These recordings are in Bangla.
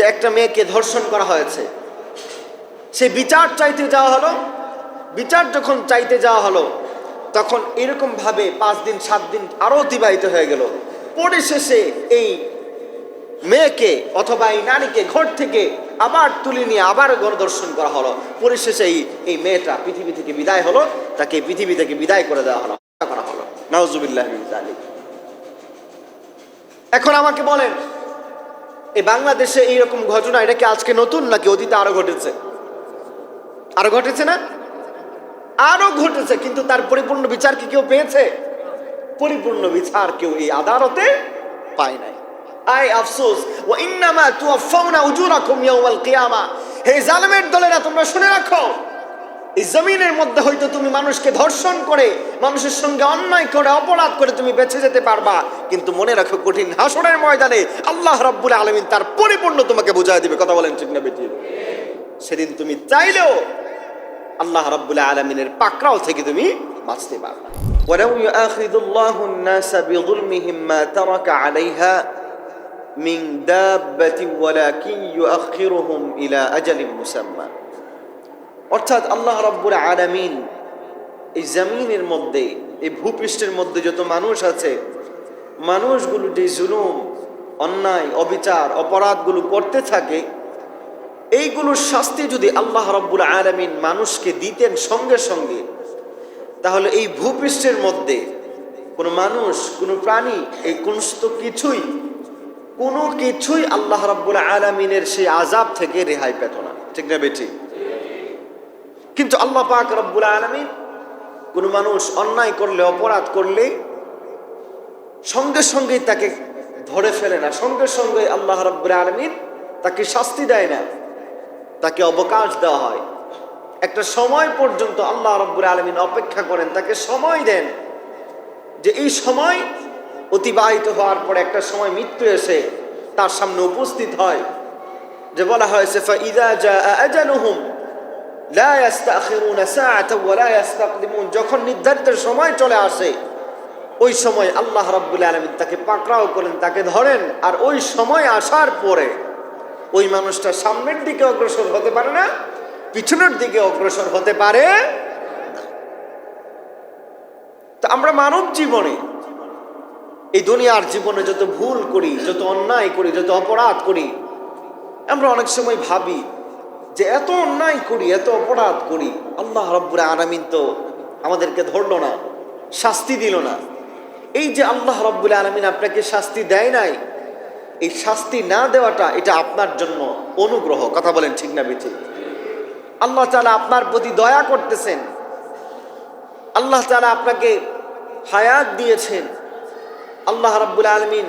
যে একটা মেয়েকে ধর্ষণ করা হয়েছে, সে বিচার চাইতে যাওয়া হলো। বিচার যখন চাইতে যাওয়া হলো তখন এরকম ভাবে 5 দিন 7 দিন আরো অতিবাহিত হয়ে গেল। পরিশেষে এই মেয়েকে অথবা এই নারীকে ঘর থেকে আবার তুলে নিয়ে আবার গণধর্ষণ করা হলো। পরিশেষে এই মেয়েটা পৃথিবী থেকে বিদায় হলো, তাকে পৃথিবী থেকে বিদায় করে দেওয়া হলো, করা হলো। নাউজুবিল্লাহ মিন যালিক। এখন আমাকে বলেন, এই বাংলাদেশে এইরকম ঘটনা এটা কি আজকে নতুন নাকি অতীতে আরো ঘটেছে? আরো ঘটেছে না? আরো ঘটেছে, কিন্তু তার পরিপূর্ণ বিচার কি কেউ পেয়েছে? পরিপূর্ণ বিচার কেউ এই আদালতে পায় নাই। আয় আফসোস, ওয়া ইন্নামা তুওয়াফাউনা উজুরাকুম ইয়াউমাল কিয়ামা। হে জালেমের দলেরা, তোমরা শুনে রাখো, এই জমিনের মধ্যে হয়তো তুমি মানুষকে ধর্ষণ করে, মানুষের সঙ্গে অন্যায় করে, অপরাধ করে তুমি বেঁচে যেতে পারবা, কিন্তু মনে রাখো কঠিন হাসরের ময়দানে আল্লাহ রাব্বুল আলামিন তার পরিপূর্ণ তোমাকে বুঝায় দিবে। কথা বলেন ঠিক না বেটি? সেদিন তুমি চাইলেও আল্লাহ রাব্বুল আলামিনের পাকড়াও থেকে তুমি বাঁচতে পারবে না। ওয়ালাউ ইউআখিযুল্লাহু আন-নাসা বিযুলমিহিম মা তারাকা আলাইহা মিন দাব্বাতিন ওয়ালাকিন ইউআখিরুহুম ইলা আজালিন মুসাম্মা। অর্থাৎ আল্লাহ রাব্বুল আলামিন এই জমিনের মধ্যে, এই ভূপৃষ্ঠের মধ্যে যত মানুষ আছে, মানুষগুলো যে জুলুম, অন্যায়, অবিচার, অপরাধগুলো করতে থাকে, এইগুলোর শাস্তি যদি আল্লাহ রাব্বুল আলামিন মানুষকে দিতেন সঙ্গে সঙ্গে, তাহলে এই ভূপৃষ্ঠের মধ্যে কোনো মানুষ, কোনো প্রাণী, এই কোনো কিছুই আল্লাহ রাব্বুল আলামিনের সেই আযাব থেকে রেহাই পেত না। ঠিক না বেটি? কিন্তু আল্লাহ পাক রব্বুল আলামিন কোনো মানুষ অন্যায় করলে, অপরাধ করলে সঙ্গে সঙ্গে তাকে ধরে ফেলে না, সঙ্গে সঙ্গে আল্লাহ রব্বুল আলামিন তাকে শাস্তি দেয় না, তাকে অবকাশ দেওয়া হয়। একটা সময় পর্যন্ত আল্লাহ রব্বুল আলামিন অপেক্ষা করেন, তাকে সময় দেন, যে এই সময় অতিবাহিত হওয়ার পরে একটা সময় মৃত্যু এসে তার সামনে উপস্থিত হয়, যে বলা হয়েছে ফাইযা জাআ আজালুহুম লা ইস্তাখিরুনা সাআতান ওয়া লা ইস্তাকদিমুন। যখন নির্ধারিত সময় চলে আসে, ওই সময় আল্লাহ রাব্বুল আলামিন তাকে পাকড়াও করেন, তাকে ধরেন, আর ওই সময় আসার পরে ওই মানুষটা সামনের দিকে অগ্রসর হতে পারে না, পিছনের দিকে অগ্রসর হতে পারে না। তো আমরা মানব জীবনে, এই দুনিয়ার জীবনে যত ভুল করি, যত অন্যায় করি, যত অপরাধ করি, আমরা অনেক সময় ভাবি যে এত অন্যায় করি, এত অপরাধ করি, আল্লাহ রাব্বুল আলামিন তো আমাদেরকে ধরলো না, শাস্তি দিল না। এই যে আল্লাহ রাব্বুল আলামিন আপনাকে শাস্তি দেয় নাই, এই শাস্তি না দেওয়াটা এটা আপনার জন্য অনুগ্রহ। কথা বলেন ঠিক না বেঠিক? আল্লাহ তাআলা আপনার প্রতি দয়া করতেছেন, আল্লাহ তাআলা আপনাকে হায়াত দিয়েছেন, আল্লাহ রাব্বুল আলামিন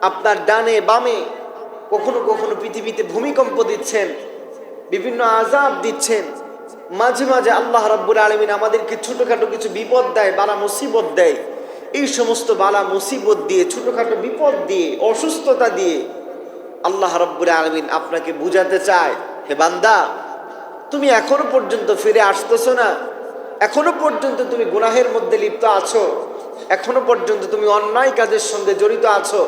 আপনার ডানে বামে কখনো কখনো পৃথিবীতে ভূমিকম্প দিচ্ছেন, বিভিন্ন আযাব দিচ্ছেন, মাঝে মাঝে আল্লাহ রাব্বুল আলামিন আমাদেরকে ছোটখাটো কিছু বিপদ দেয়, বালা মুসিবত দেয়। এই সমস্ত বালা মুসিবত দিয়ে, ছোটখাটো বিপদ দিয়ে, অসুস্থতা দিয়ে আল্লাহ রাব্বুল আলামিন আপনাকে বুঝাতে চায়, হে বান্দা, তুমি এখনো পর্যন্ত ফিরে আসতেছো না, এখনো পর্যন্ত তুমি গুনাহের মধ্যে লিপ্ত আছো, এখনো পর্যন্ত তুমি অন্যায় কাজের সঙ্গে জড়িত আছো,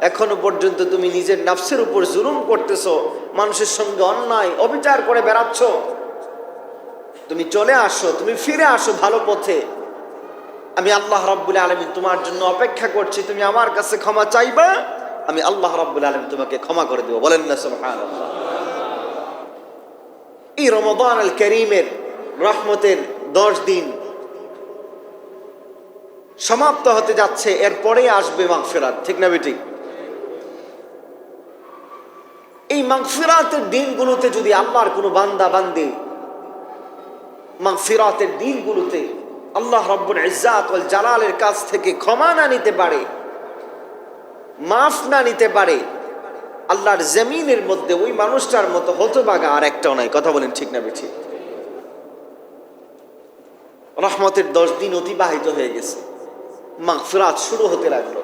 এখনো পর্যন্ত তুমি নিজের নফসের উপর জুলুম করতেছো, মানুষের সঙ্গে অন্যায় অবিচার করে বেড়াচ্ছ। তুমি চলে আসো, তুমি ফিরে আসো ভালো পথে। আমি আল্লাহ রাব্বুল আলামিন তোমার জন্য অপেক্ষা করছি, তুমি আমার কাছে ক্ষমা চাইবা, আমি আল্লাহ রাব্বুল আলামিন তোমাকে ক্ষমা করে দেব। বলেন না সুবহানাল্লাহ। এই রমাদান আল কারীমের রহমতের 10 দিন সমাপ্ত হতে যাচ্ছে, এরপরে আসবে মাগফিরাত। ঠিক না বেঠিক? এই মাগফিরাতের দিনগুলোতে যদি আল্লাহর কোনো বান্দা বান্দি মাগফিরাতের দিনগুলোতে আল্লাহ রাব্বুল ইজ্জাত ওয়াল জালালের কাছ থেকে ক্ষমা না নিতে পারে, মাফ না নিতে পারে, আল্লাহর জমিনের মধ্যে ওই মানুষটার মতো হতভাগা আর একটাও নাই। কথা বলেন ঠিক না বেঠিক? রহমতের 10 দিন অতিবাহিত হয়ে গেছে, মাগফিরাত শুরু হতে লাগলো।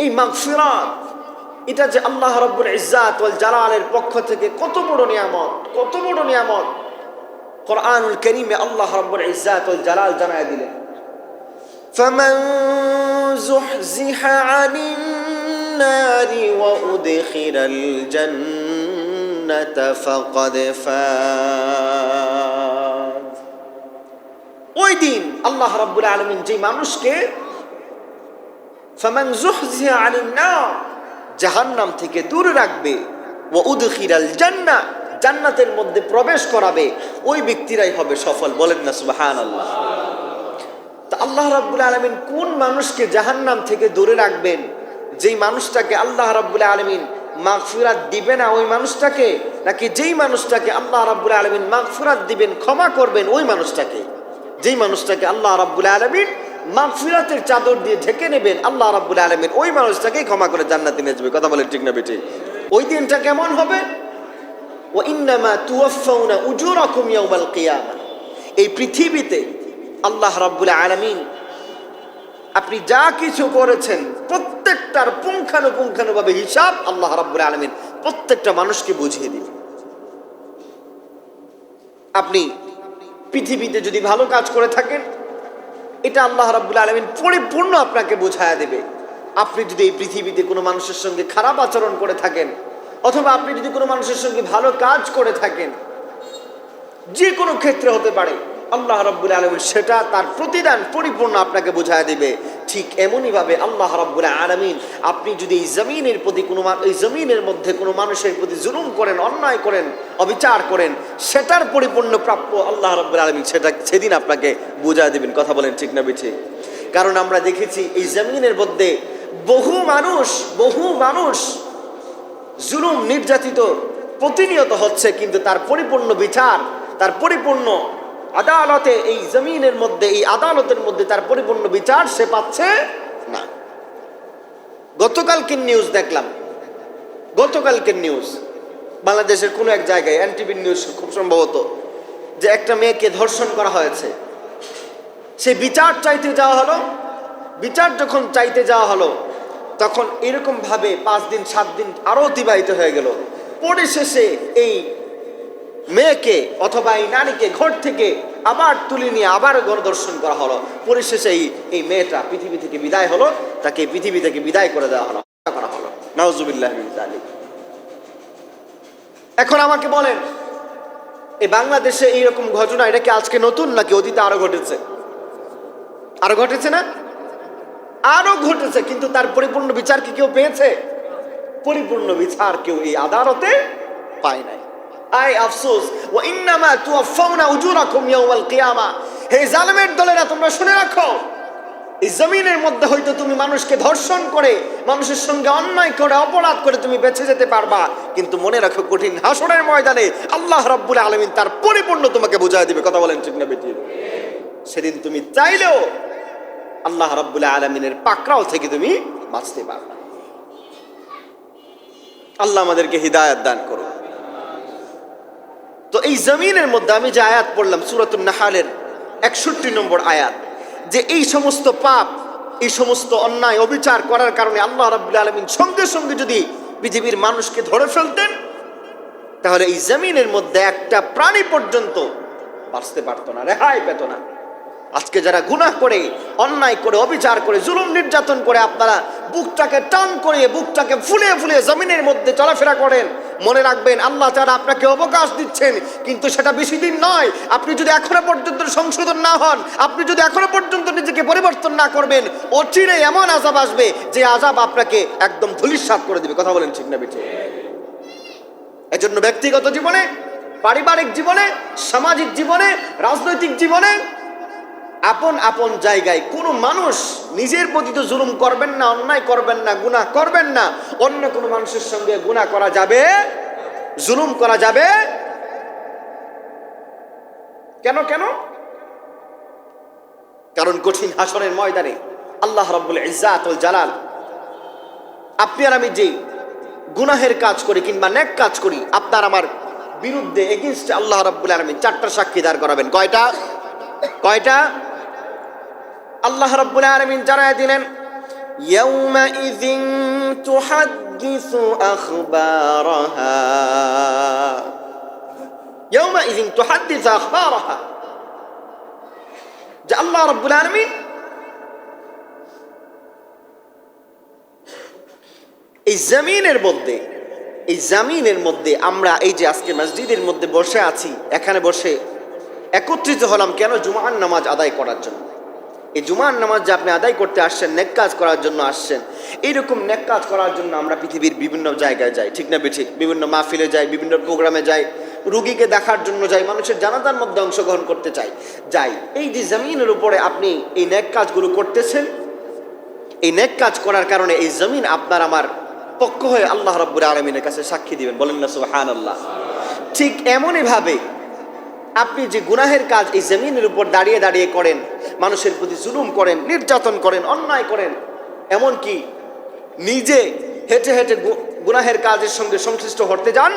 এই মাগফিরাত, এটা যে আল্লাহ রাব্বুল ইজ্জাত ওয়াল জালালের পক্ষ থেকে কত বড় নিয়ামত, কত বড় নিয়ামত, কুরআনুল কারীমে আল্লাহ রাব্বুল ইজ্জাত ওয়াল জালাল জানায় দিলেন, ফামান যুহজিহা আনিন النار وأدخل الجنة فقد فاز। ওই দিন আল্লাহ রাব্বুল আলামিন যে মানুষকে ফামান যুহজিহা আনিন নার জাহান্নাম থেকে দূরে রাখবে, ওয়া উদখিলাল জান্নাহ জান্নাতের মধ্যে প্রবেশ করাবে, ওই ব্যক্তিরাই হবে সফল। বলেন না সুবহানাল্লাহ। তা আল্লাহ রাব্বুল আলামিন কোন মানুষকে জাহান্নাম থেকে দূরে রাখবেন? যেই মানুষটাকে আল্লাহ রাব্বুল আলামিন মাগফিরাত দিবে না ওই মানুষটাকে, নাকি যেই মানুষটাকে আল্লাহ রাব্বুল আলামিন মাগফিরাত দিবেন, ক্ষমা করবেন ওই মানুষটাকে? যেই মানুষটাকে আল্লাহ রাব্বুল আলামিন মাগফিরাতের চাদর দিয়ে ঢেকে নেবেন আল্লাহ রাব্বুল আলামিন ওই মানুষটাকেই ক্ষমা করে জান্নাতে নিয়ে যাবে। কথা বলেন ঠিক না বেঠিক? ওই দিনটা কেমন হবে? ওয়া ইন্নামা তুওয়াফাউনা উজুরাকুম ইয়াউমাল কিয়ামা। এই পৃথিবীতে আল্লাহ রাব্বুল আলামিন আপনি যা কিছু করেছেন প্রত্যেকটার পুঙ্খানুপুঙ্খানুভাবে হিসাব আল্লাহ রাব্বুল আলামিন প্রত্যেকটা মানুষকে বুঝিয়ে দিবেন। আপনি পৃথিবীতে যদি ভালো কাজ করে থাকেন এটা আল্লাহ রাব্বুল আলামিন পরিপূর্ণ আপনাকে বুঝায়া দেবে। আপনি যদি এই পৃথিবীতে কোনো মানুষের সঙ্গে খারাপ আচরণ করে থাকেন, অথবা আপনি যদি কোনো মানুষের সঙ্গে ভালো কাজ করে থাকেন, যে কোনো ক্ষেত্রে হতে পারে, আল্লাহ রাব্বুল আলামিন সেটা তার প্রতিদান পরিপূর্ণ আপনাকে বুঝায় দিবে। ঠিক এমনই ভাবে আল্লাহ রাব্বুল আলামিন আপনি যদি এই জমিনের প্রতি এই জমিনের মধ্যে কোনো মানুষের প্রতি জুলুম করেন, অন্যায় করেন, অবিচার করেন, সেটার পরিপূর্ণ প্রাপ্য আল্লাহ রাব্বুল আলামিন সেটা সেদিন আপনাকে বুঝায় দিবেন। কথা বলেন ঠিক না বেঠিক? কারণ আমরা দেখেছি এই জমিনের মধ্যে বহু মানুষ জুলুম নির্যাতিত প্রতিনিয়ত হচ্ছে, কিন্তু তার পরিপূর্ণ বিচার, তার পরিপূর্ণ আদালতে এই জমিনের মধ্যে, এই আদালতের মধ্যে তার পরিপূর্ণ বিচার সে পাচ্ছে না। গতকালকের নিউজ দেখলাম, গতকালকের নিউজ বাংলাদেশের কোনো এক জায়গায়, এনটিভির নিউজ খুব সম্ভবত, যে একটা মেয়েকে ধর্ষণ করা হয়েছে। সে বিচার চাইতে যাওয়া হলো, বিচার যখন চাইতে যাওয়া হলো তখন এরকম ভাবে 5 দিন 7 দিন আরো অতিবাহিত হয়ে গেল। পরিশেষে এই মেয়েকে অথবা এই নারীকে ঘর থেকে আবার তুলে নিয়ে আবার গণধর্ষণ করা হলো। পরিশেষে এই মেয়েটা পৃথিবী থেকে বিদায় হলো, তাকে পৃথিবী থেকে বিদায় করে দেওয়া হলো, করা হলো। নাউজুবিল্লাহ মিন যালিক। এখন আমাকে বলেন, এই বাংলাদেশে এইরকম ঘটনা এটা কি আজকে নতুন, নাকি অতীতে আরো ঘটেছে? আরো ঘটেছে না? আরো ঘটেছে, কিন্তু তার পরিপূর্ণ বিচার কি কেউ পেয়েছে? পরিপূর্ণ বিচার কেউ এই আদালতে পায় নাই। আয় আফসোস। ওয়া ইন্নামা তুওয়াফাউনা উজুরাকুম ইয়াউমাল কিয়ামা। হে জালেমের দলেরা, তোমরা শুনে রাখো, এই জমিনের মধ্যে হয়তো তুমি মানুষকে ধর্ষণ করে, মানুষের সঙ্গে অন্যায় করে, অপরাধ করে তুমি বেঁচে যেতে পারবা, কিন্তু মনে রাখো কঠিন হাসরের ময়দানে আল্লাহ রাব্বুল আলামিন তার পরিপূর্ণ তোমাকে বুঝায় দিবে। কথা বলেন ঠিক না বেঠিক? সেদিন তুমি চাইলেও আল্লাহ রাব্বুল আলামিনের পাকড়াও থেকে তুমি বাঁচতে পারবে না। আল্লাহ আমাদেরকে হিদায়াত দান করুন। তো এই জমিনের মধ্যে আমি যে আয়াত পড়লাম সূরাতুন নাহলের 61 নম্বর আয়াত, যে এই সমস্ত পাপ, এই সমস্ত অন্যায় অবিচার করার কারণে আল্লাহ রাব্বুল আলামিন সঙ্গে সঙ্গে যদি পৃথিবীর মানুষকে ধরে ফেলতেন, তাহলে এই জমিনের মধ্যে একটা প্রাণী পর্যন্ত বাঁচতে পারতো না, রেহাই পেত না। আজকে যারা গুনাহ করে, অন্যায় করে, অবিচার করে, জুলুম নির্যাতন করে আপনারা বুকটাকে টান করে, বুকটাকে ফুলিয়ে ফুলিয়ে জমিনের মধ্যে চলাফেরা করেন, মনে রাখবেন আল্লাহ তাআলা আপনাকে অবকাশ দিচ্ছেন, কিন্তু সেটা বেশি দিন নয়। আপনি যদি এখনো পর্যন্ত সংশোধন না হন, আপনি যদি এখনো পর্যন্ত নিজেকে পরিবর্তন না করবেন, অচিরে এমন আযাব আসবে যে আযাব আপনাকে একদম ধূলিসাৎ করে দিবে। কথা বলেন ঠিক না বেঠিক? এজন্য ব্যক্তিগত জীবনে, পারিবারিক জীবনে, সামাজিক জীবনে, রাজনৈতিক জীবনে, আপন আপন জায়গায় কোনো মানুষ নিজের প্রতি তো জুলুম করবেন না, অন্যায় করবেন না, গুনাহ করবেন না। অন্য কোনো মানুষের সঙ্গে গুনাহ করা যাবে, জুলুম করা যাবে কেন? কারণ কঠিন হাসরের ময়দানে আল্লাহ রাব্বুল ইজ্জাত ওয়াল জালাল, আপনি আর আমি যে গুনাহের কাজ করি কিংবা নেক কাজ করি, আপনার আমার বিরুদ্ধে এগেইনস্টে আল্লাহ রাব্বুল আলামিন 4টা সাক্ষী দাঁড় করাবেন। কয়টা? আল্লাহ রাব্বুল আলামিন জানায় দিলেন, ইয়াউমাইযিন তুহাদ্দিসু আখবারাহা, ইয়াউমাইযিন তুহাদ্দিসু আখবারাহা। যে আল্লাহ রাব্বুল আলামিন এই জামিনের মধ্যে আমরা এই যে আজকে মসজিদের মধ্যে বসে আছি, এখানে বসে একত্রিত হলাম কেন? জুমার নামাজ আদায় করার জন্য। এই জুমার নামাজ যে আপনি আদায় করতে আসছেন, নেক কাজ করার জন্য আসছেন, এইরকম নেক কাজ করার জন্য আমরা পৃথিবীর বিভিন্ন জায়গায় যাই, ঠিক না বেঠিক? বিভিন্ন মাহফিলে যাই, বিভিন্ন প্রোগ্রামে যাই, রুগীকে দেখার জন্য যাই, মানুষের জানাজার মধ্যে অংশগ্রহণ করতে যাই। এই যে জমিনের উপরে আপনি এই নেক কাজগুলো করতেছেন, এই নেক কাজ করার কারণে এই জমিন আপনার আমার পক্ষ হয়ে আল্লাহ রাব্বুল আলামিনের কাছে সাক্ষী দিবেন। বলেন না সুবহানাল্লাহ। ঠিক এমনই ভাবে আপনি যে গুনাহের কাজ এই জমিনের উপর দাঁড়িয়ে দাঁড়িয়ে করেন, মানুষের প্রতি জুলুম করেন, নির্যাতন করেন, অন্যায় করেন, এমনকি নিজে হেঁটে হেঁটে গুনাহের কাজের সঙ্গে সংশ্লিষ্ট হতে যান,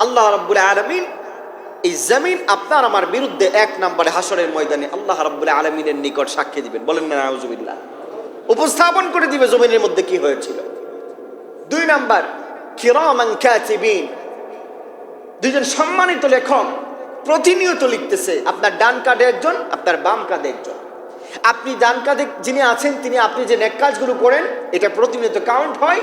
আল্লাহ রাব্বুল আলামিন এই জমিন আপনার আমার বিরুদ্ধে এক নম্বরে হাসরের ময়দানে আল্লাহ রাব্বুল আলামিনের নিকট সাক্ষী দিবেন। বলেন না নাউজুবিল্লাহ। উপস্থাপন করে দিবে জমিনের মধ্যে কি হয়েছিল। 2 নাম্বার, কিরামান কাতিবিন, দুইজন সম্মানিত লেখক প্রতিনিয়ত লিখতেছে। আপনার ডান কাঁধে একজন, আপনার বাম কাঁধে একজন। আপনি ডান কাঁধে যিনি আছেন, তিনি আপনি যে নেক কাজগুলো করেন এটা প্রতিনিয়ত কাউন্ট হয়,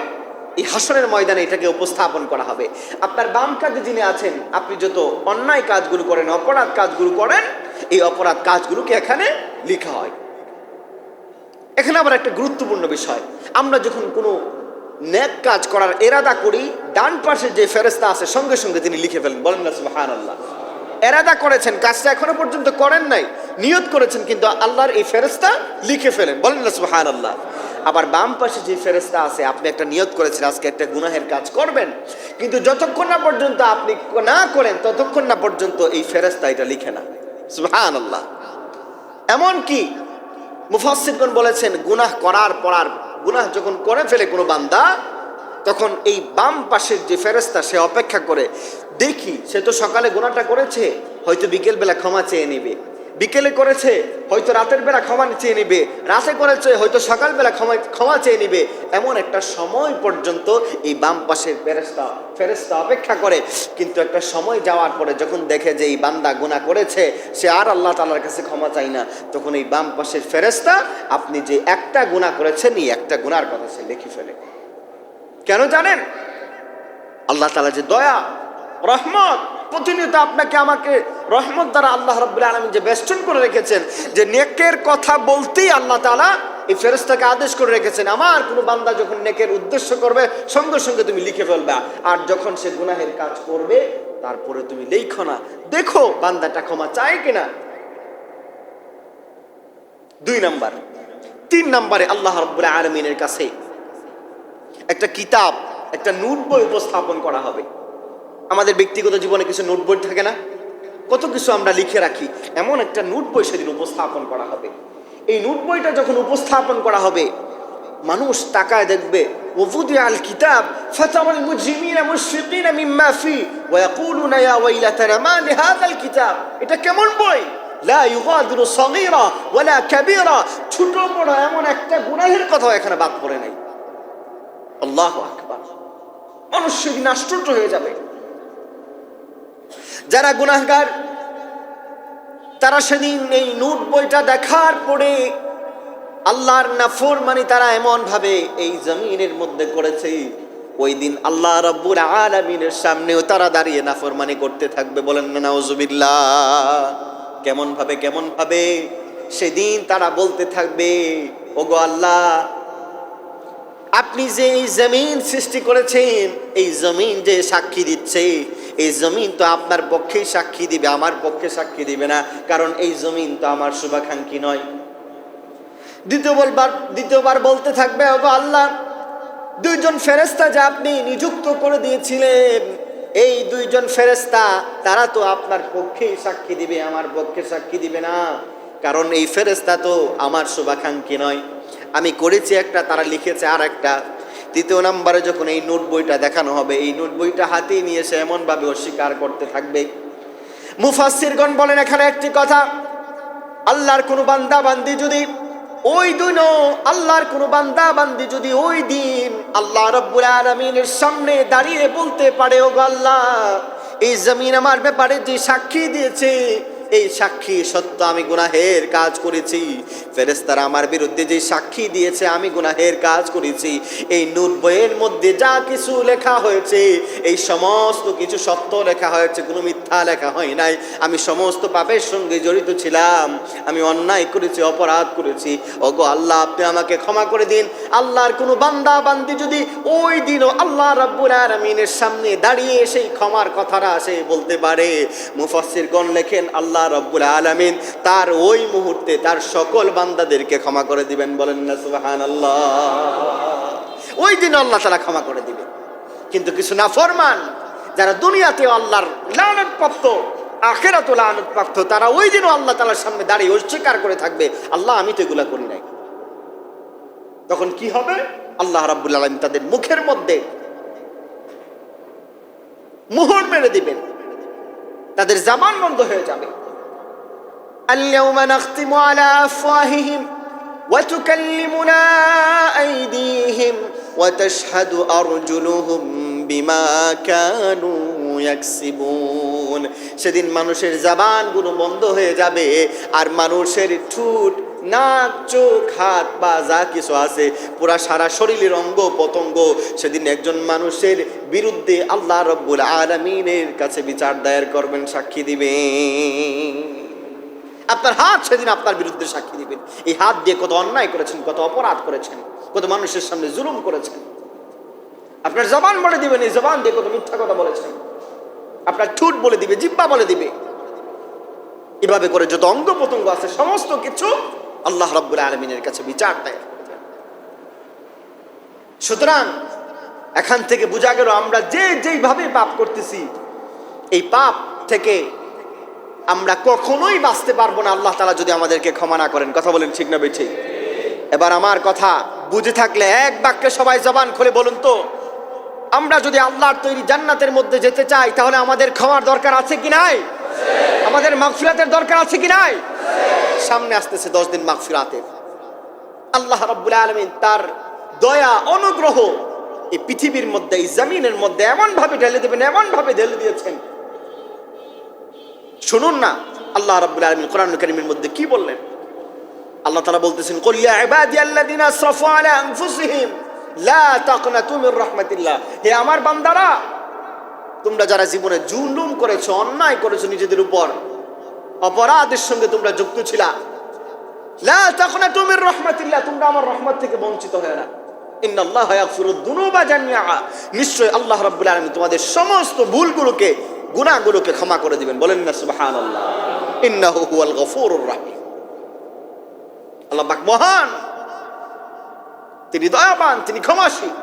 এই হাসরের ময়দানে এটাকে উপস্থাপন করা হবে। আপনার বাম কাঁধে যিনি আছেন, আপনি যত অন্যায় কাজগুলো করেন, অপরাধ কাজগুলো করেন, এই অপরাধ কাজগুলোকে এখানে লেখা হয়। এখানে আবার একটা গুরুত্বপূর্ণ বিষয়, আমরা যখন কোনো নেক কাজ করার ইরাদা করি, ডান পাশে যে ফেরেশতা আছে সঙ্গে সঙ্গে তিনি লিখে ফেলেন। বলেন না সুবহানাল্লাহ। ইরাদা করেছেন, কাজটা এখনো পর্যন্ত করেন নাই, নিয়ত করেছেন, কিন্তু আল্লাহর এই ফেরেশতা লিখে ফেলেন। বলেন না সুবহানাল্লাহ। আবার বাম পাশে যে ফেরেশতা আছে, আপনি একটা নিয়ত করেছেন আজকে একটা গুনাহের কাজ করবেন, কিন্তু যতক্ষণ না পর্যন্ত আপনি না করেন ততক্ষণ না পর্যন্ত এই ফেরেশতা এটা লিখে না। সুবহানাল্লাহ। এমন কি মুফাসসিরগণ বলেছেন, গুনাহ করার পর আর গুনাহ যখন করে ফেলে কোনো বান্দা, তখন এই বাম পাশের যে ফেরেশতা সে অপেক্ষা করে, দেখি সে তো সকালে গুনাহটা করেছে, হয়তো বিকেলবেলা ক্ষমা চেয়ে নেবে, বিকেলে করেছে হয়তো রাতের বেলা ক্ষমা চেয়ে নেবে, রাতে করেছে হয়তো সকালবেলা ক্ষমা চেয়ে নেবে। এমন একটা সময় পর্যন্ত এই বাম পাশের ফেরেশতা অপেক্ষা করে। কিন্তু একটা সময় যাওয়ার পরে যখন দেখে যে এই বান্দা গুনাহ করেছে, সে আর আল্লাহ তাআলার কাছে ক্ষমা চায় না, তখন এই বাম পাশের ফেরেশতা আপনি যে একটা গুনাহ করেছেন এই একটা গুনার কথা সে লিখে ফেলে। কেন জানেন? আল্লাহ তাআলা যে দয়া, রহমত, প্রতিনিয়ত আপনাকে আমাকে রহমত দ্বারা আল্লাহ রাব্বুল আলামিন যে বেষ্টন করে রেখেছেন, যে নেকের কথা বলতেই আল্লাহ তাআলা এই ফেরেশতাকে আদেশ করে রেখেছেন, আমার কোনো বান্দা যখন নেকের উদ্দেশ্য করবে সঙ্গে সঙ্গে তুমি লিখে ফেলবা, আর যখন সে গুনাহের কাজ করবে তারপরে তুমি লেখো না, দেখো বান্দাটা ক্ষমা চায় কিনা। 2 নাম্বার। 3 নাম্বারে আল্লাহ রাব্বুল আলামিনের কাছে একটা কিতাব, একটা নোট বই উপস্থাপন করা হবে। আমাদের ব্যক্তিগত জীবনে কিছু নোট বই থাকে না, কত কিছু আমরা লিখে রাখি, এমন একটা নোট বই সেদিন উপস্থাপন করা হবে। এই নোট বইটা যখন উপস্থাপন করা হবে, মানুষ তাকায় দেখবে, ওয়াফুদি আল কিতাব ফাতারাল মুজরিমিনা মুশফিকিনা মিম্মা ফি ওয়া ইয়াকুলুনা ইয়া ওয়াইলাতানা মা লিহাযাল কিতাব। এটা কেমন বই? লা ইউগাদিরু সগীরা ওয়ালা কাবীরা, ছোট বড় এমন একটা গুনাহের কথা এখানে বাদ পড়ে নাই। আল্লাহু আকবার। মানুষ সেদিন আশ্চর্য হয়ে যাবে। যারা গুনাহগার তারা সেদিন এই নোট বইটা দেখার পরে আল্লাহর নাফরমানি তারা এমন ভাবে এই জমিনের মধ্যে করেছে, ওই দিন আল্লাহ রাব্বুল আলামিনের সামনেও তারা দাঁড়িয়ে নাফরমানি করতে থাকবে। বলেন না নাউজুবিল্লাহ। কেমন ভাবে সেদিন তারা বলতে থাকবে, ওগো আল্লাহ, আপনি যে এই জমিন সৃষ্টি করেছেন, এই জমিন যে সাক্ষী দিচ্ছে, এই জমিন তো আপনার পক্ষেই সাক্ষী দিবে, আমার পক্ষে সাক্ষী দিবে না, কারণ এই জমিন তো আমার শুভাকাঙ্ক্ষী নয়। দ্বিতীয়বার বলতে থাকবে, ওগো আল্লাহ, 2 জন ফেরেশতা যা আপনি নিযুক্ত করে দিয়েছিলেন, এই 2 জন ফেরেশতা তারা তো আপনার পক্ষেই সাক্ষী দিবে, আমার পক্ষে সাক্ষী দিবে না, কারণ এই ফেরেশতা তো আমার শুভাকাঙ্ক্ষী নয়। আমি করেছি একটা, তারা লিখেছে আর একটা। 3 নম্বরে যখন এই নোট বইটা দেখানো হবে, এই নোট বইটা হাতে নিয়ে এসে এমনভাবে অস্বীকার করতে থাকবে। মুফাসসিরগণ বলেন এখানে একটি কথা, আল্লাহর কোনো বান্দা বান্দি যদি ওই দিন, আল্লাহর কোনো বান্দা বান্দি যদি ওই দিন আল্লাহ রাব্বুল আলামিনের সামনে দাঁড়িয়ে বলতে পারে, ওগো আল্লাহ, এই জমিন আমার ব্যাপারে যে সাক্ষী দিয়েছে, এই সাক্ষী সত্য আমি গুনাহের কাজ করেছি। ফেরেশতারা আমার বিরুদ্ধে যে সাক্ষী দিয়েছে আমি গুনাহের কাজ করেছি, এই নূর বইয়ের মধ্যে যা কিছু লেখা হয়েছে এই সমস্ত কিছু সত্য লেখা হয়েছে, কোনো মিথ্যা লেখা হয় নাই। আমি সমস্ত পাপের সঙ্গে জড়িত ছিলাম, আমি অন্যায় করেছি, অপরাধ করেছি। ওগো আল্লাহ, আপনি আমাকে ক্ষমা করে দিন। আল্লাহর কোনো বান্দা বান্দি যদি ওই দিনও আল্লাহ রাব্বুল আলামিনের সামনে দাঁড়িয়ে সেই ক্ষমার কথাটা সে বলতে পারে, মুফাসসিরগণ লেখেন আল্লাহ রাব্বুল আলামিন তার ওই মুহূর্তে তার সকল বান্দাদেরকে ক্ষমা করে দিবেন। বলেন না সুবহানাল্লাহ। ওই দিন আল্লাহ তাআলা ক্ষমা করে দিবেন। কিন্তু কিছু নাফরমান যারা দুনিয়াতে আল্লাহর লানত প্রাপ্ত, আখিরাতে লানত প্রাপ্ত, তারা ওই দিনও আল্লাহ তাআলার সামনে দাঁড়িয়ে অস্বীকার করে থাকবে, আল্লাহ আমি তো এগুলা করি নাই। তখন কি হবে? আল্লাহ রাব্বুল আলামিন তাদের মুখের মধ্যে মোহর মেরে দিবেন, তাদের জবান বন্ধ হয়ে যাবে। আল-ইয়াওমা নাখতিমু আলা আফওয়াহিহিম ওয়া তুকাল্লিমুনা আইদিহিম ওয়া তাশহাদু আরজুলুহুম বিমা কানু ইয়াকসিবুন। সেদিন মানুষের জবানগুলো বন্ধ হয়ে যাবে, আর মানুষের ঠোঁট, নাক, চোখ, হাত পা যা কিছু আছে পুরা সারা শরীরের অঙ্গ প্রত্যঙ্গ সেদিন একজন মানুষের বিরুদ্ধে আল্লাহ রাব্বুল আলামিনের কাছে বিচার দায়ের করবেন, সাক্ষী দিবেন। আপনার হাত সেদিন আপনার বিরুদ্ধে সাক্ষী দিবেন। এই হাত দিয়ে কত অন্যায় করেছেন, কত অপরাধ করেছেন, কত মানুষের সামনে জুলুম করেছেন। আপনার জবান বলে দিবেন, এই জবান দিয়ে কত মিথ্যা কথা বলেছেন। আপনার ঠোঁট বলে দিবে, জিহ্বা বলে দিবে। এভাবে করে যত অঙ্গ প্রত্যঙ্গ আছে সমস্ত কিছু আল্লাহ রাব্বুল আলামিনের কাছে বিচার দেয়। সুতরাং এখান থেকে বোঝা গেল আমরা যেইভাবে পাপ করতেছি, এই পাপ থেকে আমরা কখনোই বাঁচতে পারবো না আল্লাহ তাআলা যদি আমাদেরকে ক্ষমা না করেন। কথা বলেন ঠিক না বেঠিক? এবার আমার কথা বুঝে থাকলে এক বাক্যে সবাই জবান খুলে বলুন তো, আমরা যদি আল্লাহর তৈরি জান্নাতের মধ্যে যেতে চাই তাহলে আমাদের ক্ষমার দরকার আছে কি নাই? আমাদের মাগফিরাতের দরকার আছে কি নাই? সামনে আসতেছে 10 দিন মাগফিরাতের। আল্লাহ রাব্বুল আলামিন তার দয়া অনুগ্রহ এই পৃথিবীর মধ্যে, এই জমিনের মধ্যে এমন ভাবে ঢেলে দেবেন, এমন ভাবে ঢেলে দিয়েছেন। শুনুন না আল্লাহ রাব্বুল আলামিন কোরআনুল কারীমের মধ্যে কি বললেন। আল্লাহ তাআলা বলতেছেন, কুল ইয়া ইবাদিয়াল্লাযিনা আসরাফু আলা আনফুসিহিম লা তাকনাতু মির রাহমাতিল্লাহ। হে আমার বান্দারা, তোমরা যারা জীবনে জুলুম করেছো, অন্যায় করেছো, নিজেদের উপর অপরাধের সঙ্গে তোমরা যুক্ত ছিলা, লা তাকনাতু মির রাহমাতিল্লাহ, তোমরা আমার রহমত থেকে বঞ্চিত হয়ে না। ইন্নাল্লাহা ইয়াগফিরুদ দুনুবা জামিআ, নিশ্চয় আল্লাহ রাব্বুল আলামিন তোমাদের সমস্ত ভুলগুলোকে, গুনাহগুলোকে ক্ষমা করে দিবেন। বলেন না সুবহানাল্লাহ। ইন্নাহু হুয়াল গফুরুর রাহিম। আল্লাহ পাক মহান, তিনি দয়াবান, তিনি ক্ষমাশীল।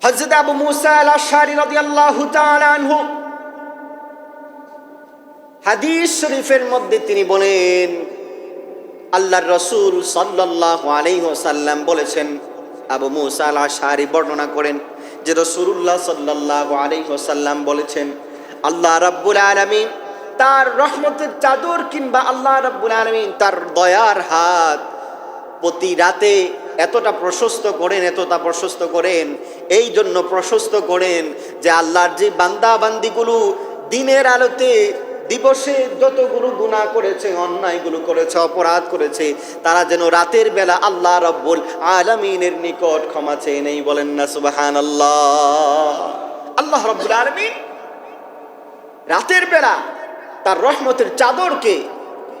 হযরত আবু মুসা আল-আশআরী রাদিয়াল্লাহু তাআলা আনহু হাদিস শরীফের মধ্যে তিনি বলেন, আল্লাহর রাসূল সাল্লাল্লাহু আলাইহি ওয়াসাল্লাম বলেছেন, আবু মুসা আল-আশআরী বর্ণনা করেন যে রাসূলুল্লাহ সাল্লাল্লাহু আলাইহি ওয়াসাল্লাম বলেছেন, আল্লাহ রাব্বুল আলামিন তার রহমতের চাদর কিংবা আল্লাহ রাব্বুল আলামিন তার দয়ার হাত প্রতি রাতে এতটা প্রশস্ত করেন, এতটা প্রশস্ত করেন, এই জন্য প্রশস্ত করেন যে আল্লাহর যে বান্দা বান্দিগুলো দিনের আলোতে দিবসে যতগুলো গুনাহ করেছে, অন্যায়গুলো করেছে, অপরাধ করেছে, তারা যেন রাতের বেলা আল্লাহ রাব্বুল আলামিনের নিকট ক্ষমা চেয়ে নেই। বলেন না সুবহানাল্লাহ। আল্লাহ রাব্বুল আলামিন রাতের বেলা তার রহমতের চাদরকে,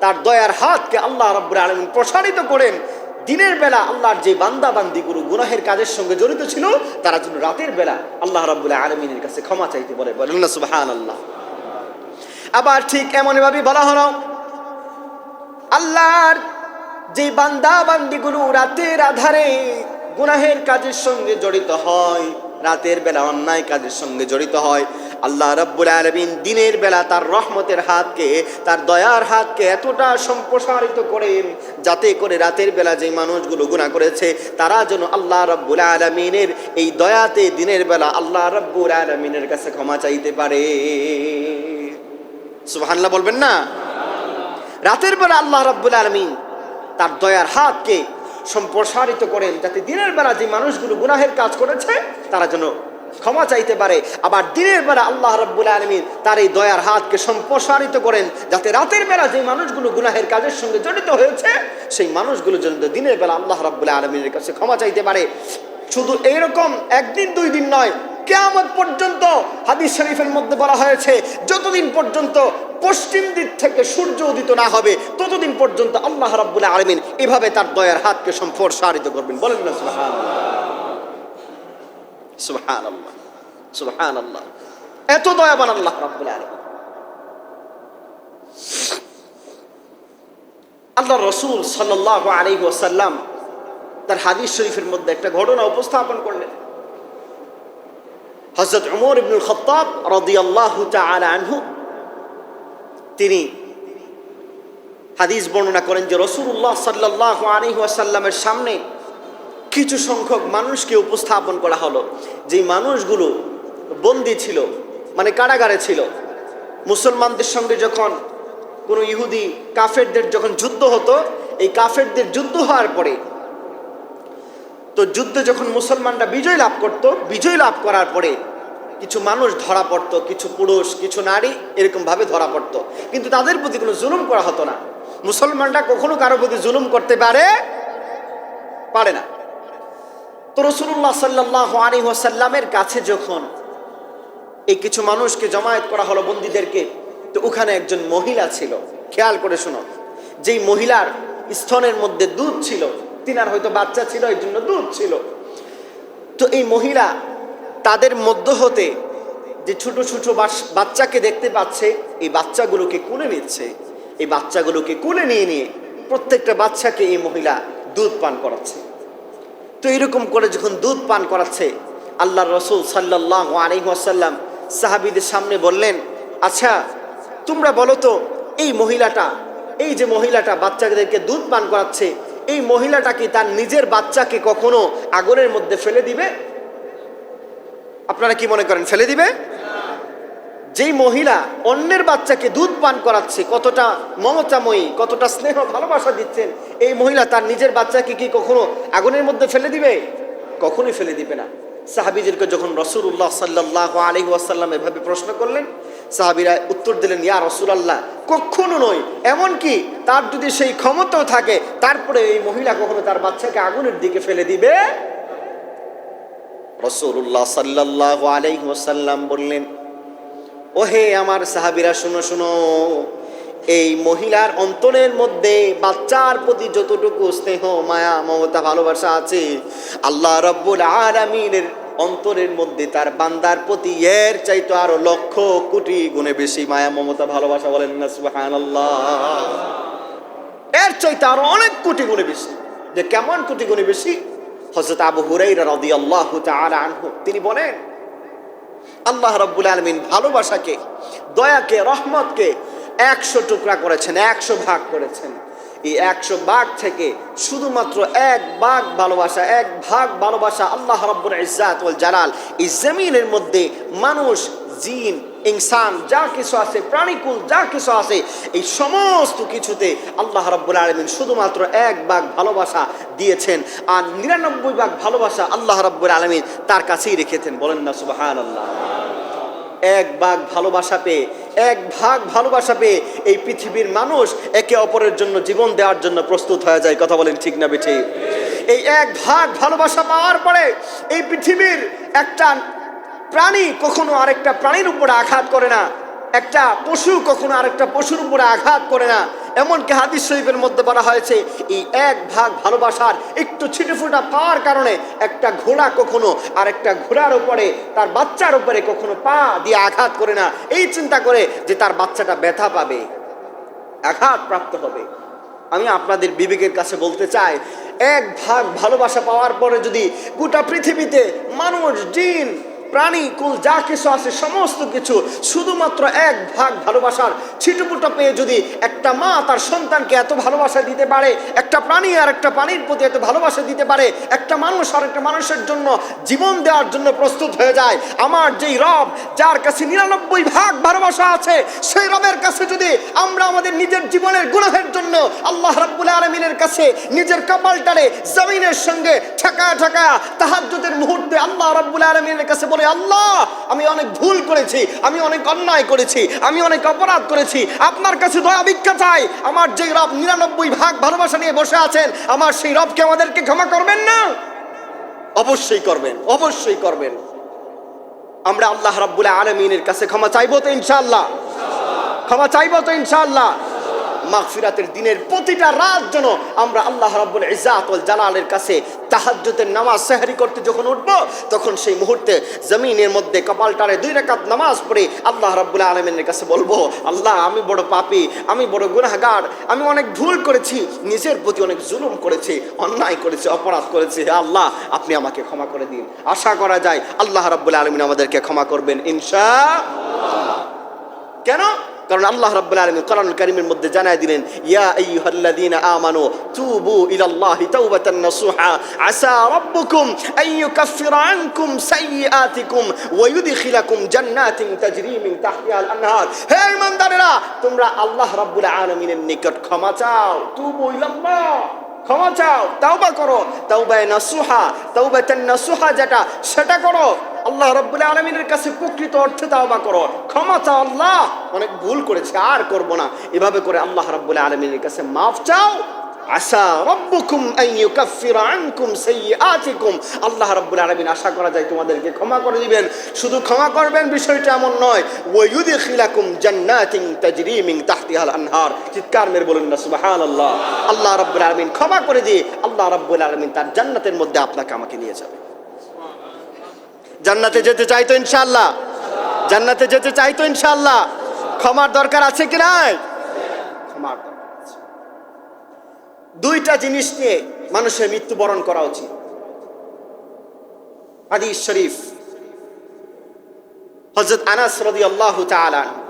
তার দয়ার হাতকে আল্লাহ রাব্বুল আলামিন প্রসারিত করেন। দিনের বেলা আল্লাহর যে বান্দা বান্দিগুলো গুনাহের কাজের সঙ্গে জড়িত ছিল, তারা যেন রাতের বেলা আল্লাহ রাব্বুল আলামিনের কাছে ক্ষমা চাইতে বলে। বলেন না সুবহানাল্লাহ। আবার ঠিক এমনভাবে বলা হলো, আল্লাহর যে বান্দা বান্দিগুলো রাতের আধারে গুনাহের কাজের সঙ্গে জড়িত হয়, রাতের বেলা অন্যায় কাজের সঙ্গে জড়িত হয়, আল্লাহ রাব্বুল আলামিন দিনের বেলা তার রহমতের হাতকে, তার দয়ার হাতকে এতটা সম্প্রসারিত করেন যাতে করে রাতের বেলা যে মানুষগুলো গুনাহ করেছে তারা যেন আল্লাহ রাব্বুল আলামিনের এই দয়াতে দিনের বেলা আল্লাহ রাব্বুল আলামিনের কাছে ক্ষমা চাইতে পারে। সুবহানাল্লাহ বলবেন না? রাতের বেলা আল্লাহ রাব্বুল আলামিন তার দয়ার হাতকে সম্প্রসারিত করেন যাতে দিনের বেলা যে মানুষগুলো গুনাহের কাজ করেছে তারা যেন ক্ষমা চাইতে পারে। আবার দিনের বেলা আল্লাহ রাব্বুল আলামিন তার এই দয়ার হাতকে সম্প্রসারিত করেন, যাতে রাতের বেলা যে মানুষগুলো গুনাহের কাজের সঙ্গে জড়িত হয়েছে সেই মানুষগুলো যেন দিনের বেলা আল্লাহ রাব্বুল আলামিনের কাছে ক্ষমা চাইতে পারে। শুধু এইরকম একদিন দুই দিন নয়, কিয়ামত পর্যন্ত হাদিস শরীফের মধ্যে বলা হয়েছে যতদিন পর্যন্ত পশ্চিম দিক থেকে সূর্য উদিত না হবে ততদিন পর্যন্ত আল্লাহ রাব্বুল আলামিন এভাবে তার দয়ার হাতকে সম্প্রসারিত করবেন। বলেন না সুবহানাল্লাহ, সুবহানাল্লাহ, সুবহানাল্লাহ। এত দয়াবান আল্লাহ রাব্বুল আলামিন। আল্লাহর রাসূল সাল্লাল্লাহু আলাইহি ওয়াসাল্লাম তার হাদিস শরীফের মধ্যে একটা ঘটনা উপস্থাপন করলেন। হযরত ওমর ইবনুল খাত্তাব রাদিয়াল্লাহু তাআলা আনহু তিনি হাদিস বর্ণনা করেন যে রাসূলুল্লাহ সাল্লাল্লাহু আলাইহি ওয়াসাল্লামের সামনে কিছু সংখ্যক মানুষকে উপস্থাপন করা হলো, যে মানুষগুলো বন্দী ছিল, মানে কারাগারে ছিল। মুসলমানদের সঙ্গে যখন কোনো ইহুদি কাফেরদের যখন যুদ্ধ হতো, এই কাফেরদের যুদ্ধ হওয়ার পরে তো যুদ্ধে যখন মুসলমানরা বিজয় লাভ করত, বিজয় লাভ করার পরে কিছু মানুষ ধরা পড়তো, কিছু পুরুষ কিছু নারী এরকম ভাবে ধরা পড়তো, কিন্তু তাদের প্রতি কোনো জুলুম করা হতো না। মুসলমানরা কখনো কারো প্রতি জুলুম করতে পারে না। তো রাসূলুল্লাহ সাল্লাল্লাহু আলাইহি ওয়াসাল্লামের কাছে যখন এই কিছু মানুষকে জমায়েত করা হলো, বন্দীদেরকে, তো ওখানে একজন মহিলা ছিল। খেয়াল করে শোনো, যেই মহিলার স্তনের মধ্যে দুধ ছিল, তিনার হয়তো বাচ্চা ছিল, এই জন্য দুধ ছিল। তো এই মহিলা তাদের মধ্য হতে যে ছোট ছোট বাচ্চাকে দেখতে পাচ্ছে, এই বাচ্চাগুলোকে কোলে নিচ্ছে। এই বাচ্চাগুলোকে কোলে নিয়ে প্রত্যেকটা বাচ্চাকে এই মহিলা দুধ পান করাচ্ছে। তো এরকম করে যখন দুধ পান করাচ্ছে, আল্লাহর রাসূল সাল্লাল্লাহু আলাইহি ওয়াসাল্লাম সাহাবীদের সামনে বললেন, আচ্ছা তোমরা বলো তো, এই যে মহিলাটা বাচ্চাদেরকে দুধ পান করাচ্ছে, এই মহিলাটা কি তার নিজের বাচ্চাকে কখনো আগুনের মধ্যে ফেলে দিবে? আপনারা কি মনে করেন ফেলে দিবে? যেই মহিলা অন্যের বাচ্চাকে দুধ পান করাচ্ছে, কতটা মমতাময়ী, কতটা স্নেহ ভালোবাসা দিচ্ছেন, এই মহিলা তার নিজের বাচ্চাকে কি কখনো আগুনের মধ্যে ফেলে দিবে? কখনোই ফেলে দিবে না। সাহাবীদেরকে যখন রাসূলুল্লাহ সাল্লাল্লাহু আলাইহি ওয়াসাল্লাম এভাবে প্রশ্ন করলেন, সাহাবীরা উত্তর দিলেন, ইয়া রাসূলুল্লাহ, কখনো নয়। এমনকি তার যদি সেই ক্ষমতাও থাকে, তারপরে এই মহিলা কখনো তার বাচ্চাকে আগুনের দিকে ফেলে দিবে? রাসূলুল্লাহ সাল্লাল্লাহু আলাইহি ওয়াসাল্লাম বললেন, ওহে আমার সাহাবীরা, শুনো, এই মহিলার অন্তরের মধ্যে বাচ্চার প্রতি যতটুকু স্নেহ, মায়া, মমতা, ভালোবাসা আছে, আল্লাহ রাব্বুল আলামিনের অন্তরের মধ্যে তার বান্দার প্রতি এর চাইতে আরো লক্ষ কোটি গুণে বেশি মায়া, মমতা, ভালোবাসা। বলেন না সুবহানাল্লাহ। এর চাইতে আরো অনেক কোটি গুণে বেশি। যে কেমন কোটি গুণে বেশি? হযরত আবু হুরায়রা রাদিয়াল্লাহু তাআলা আনহু তিনি বলেন, আল্লাহ রাব্বুল আলামিন ভালোবাসাকে, দয়াকে, রহমতকে 100 টুকরা করেছেন, 100 ভাগ করেছেন। এই 100 ভাগ থেকে শুধুমাত্র 1 ভাগ ভালোবাসা আল্লাহ রাব্বুল ইজ্জাত ওয়াল জালাল এই জমিনের মধ্যে মানুষ, জিন, ইনসান যা কিছু আছে, প্রাণীকুল যা কিছু আছে, এই সমস্ত কিছুতে আল্লাহ রাব্বুল আলামিন শুধুমাত্র 1 ভাগ ভালোবাসা দিয়েছেন, আর 99 ভাগ ভালোবাসা আল্লাহ রাব্বুল আলামিন তার কাছেই রেখেছেন। বলেন না সুবহানাল্লাহ। 1 ভাগ ভালোবাসা পেয়ে এই পৃথিবীর মানুষ একে অপরের জন্য জীবন দেওয়ার জন্য প্রস্তুত হয়ে যায়। কথা বলেন ঠিক না বেঠিক? এই 1 ভাগ ভালোবাসা পাওয়ার পরে এই পৃথিবীর একটা প্রাণী কখনো আরেকটা প্রাণীর উপরে আঘাত করে না, একটা পশু কখনো আরেকটা পশুর উপরে আঘাত করে না। এমনকি হাদিস শরীফের মধ্যে বলা হয়েছে, এই 1 ভাগ ভালোবাসার একটু ছিটেফোঁটা পাওয়ার কারণে একটা ঘোড়া কখনো আরেকটা ঘোড়ার উপরে, তার বাচ্চার উপরে কখনো পা দিয়ে আঘাত করে না, এই চিন্তা করে যে তার বাচ্চাটা ব্যথা পাবে, আঘাত প্রাপ্ত হবে। আমি আপনাদের বিবেকের কাছে বলতে চাই, 1 ভাগ ভালোবাসা পাওয়ার পরে যদি গোটা পৃথিবীতে মানুষ, জিন, প্রাণী কুল যা কিছু আছে সমস্ত কিছু শুধুমাত্র 1 ভাগ ভালোবাসার ছিটুপুটা পেয়ে যদি একটা মা তার সন্তানকে এত ভালোবাসা দিতে পারে, একটা প্রাণী আর একটা প্রাণীর প্রতি এত ভালোবাসা দিতে পারে, একটা মানুষ আর একটা মানুষের জন্য জীবন দেওয়ার জন্য প্রস্তুত হয়ে যায়, আমার যেই রব, যার কাছে 99 ভাগ ভালোবাসা আছে, সেই রবের কাছে যদি আমরা আমাদের নিজের জীবনের গুনাহের জন্য আল্লাহ রাব্বুল আলামিনের কাছে নিজের কপালটারে জমিনের সঙ্গে ঠেকা তাহাজ্জুদের মুহূর্তে আল্লাহ রাব্বুল আলামিনের কাছে বলে বলে, আল্লাহ আমি অনেক ভুল করেছি, আমি অনেক অন্যায় করেছি, আমি অনেক অপরাধ করেছি, আপনার কাছে দয়া ভিক্ষা চাই। আমার যে রব 99 ভাগ ভালোবাসা নিয়ে বসে আছেন, আমার সেই রবকে আমাদেরকে ক্ষমা করবেন না? অবশ্যই করবেন, অবশ্যই করবেন। আমরা আল্লাহ রাব্বুল আলামিনের কাছে ক্ষমা চাইবো তো ইনশাআল্লাহ? ক্ষমা চাইবো তো ইনশাআল্লাহ? মাগফিরাতের দিনের প্রতিটা রাত যেন আমরা আল্লাহ রাব্বুল ইজ্জাত ওয়াল জালালের কাছে তাহাজ্জুদের নামাজ সেহরি করতে যখন উঠব, তখন সেই মুহূর্তে জমিনের মধ্যে কপালটারে 2 রাকাত নামাজ পড়ে আল্লাহ রাব্বুল আলামিনের কাছে বলবো, আল্লাহ আমি বড় পাপী, আমি বড় গুনাহগার, আমি অনেক ভুল করেছি, নিজের প্রতি অনেক জুলুম করেছি, অন্যায় করেছি, অপরাধ করেছি, হে আল্লাহ আপনি আমাকে ক্ষমা করে দিন। আশা করা যায় আল্লাহ রাব্বুল আলামিন আমাদেরকে ক্ষমা করবেন ইনশাআল্লাহ। কেন? কারণ আল্লাহ রাব্বুল আলামিন কোরআনুল কারীমের মধ্যে জানায় দিলেন, ইয়া আইয়ুহাল্লাযীনা আমানু তুবু ইলাল্লাহি তাওবাতান নাসুহা আসা রাব্বুকুম আন ইউকাফফিরা আনকুম সাইয়্যাতিকুম ওয়া ইউদখিলাকুম জান্নাতিন তাজরি মিন তাহতিহাল আনহার। হে ঈমানদারেরা, তোমরা আল্লাহ রাব্বুল আলামিনের নিকট ক্ষমা চাও, তুবু ইলাল্লাহ, ক্ষমা চাও, তাওবা করো, তাওবায়ে নাসুহা, তাওবাতান নাসুহা যেটা সেটা করো, আল্লাহ রাব্বুল আলামিনের কাছে প্রকৃত অর্থে তাওবা করো, ক্ষমা চাও, আল্লাহ অনেক ভুল করেছি আর করব না, এভাবে করে আল্লাহ রাব্বুল আলামিনের কাছে মাফ চাও। আসা রাব্বুকুম আন ইউকাফফিরা আনকুম সাইয়্যাতিকুম, আল্লাহ রাব্বুল আলামিন আশা করা যায় তোমাদেরকে ক্ষমা করে দিবেন। শুধু ক্ষমা করবেন বিষয়টা এমন নয়, ওয়া ইউদখিলাকুম জান্নাতিন তাজরি মিন তাহতিহাল আনহার। চিৎকার মেরে বলুন না সুবহানাল্লাহ। আল্লাহ রাব্বুল আলামিন ক্ষমা করে দিয়ে আল্লাহ রাব্বুল আলামিন তার জান্নাতের মধ্যে আপনাকে আমাকে নিয়ে যাবে। জান্নাতে যেতে চাই তো ইনশাআল্লাহ? জান্নাতে যেতে চাই তো ইনশাআল্লাহ? ক্ষমার দরকার আছে কি নাই? ক্ষমার দরকার আছে। 2টা জিনিস নিয়ে মানুষের মৃত্যুবরণ করা উচিত। হাদিস শরীফ, হযরত আনাস রাদিয়াল্লাহু তাআলা আনহু,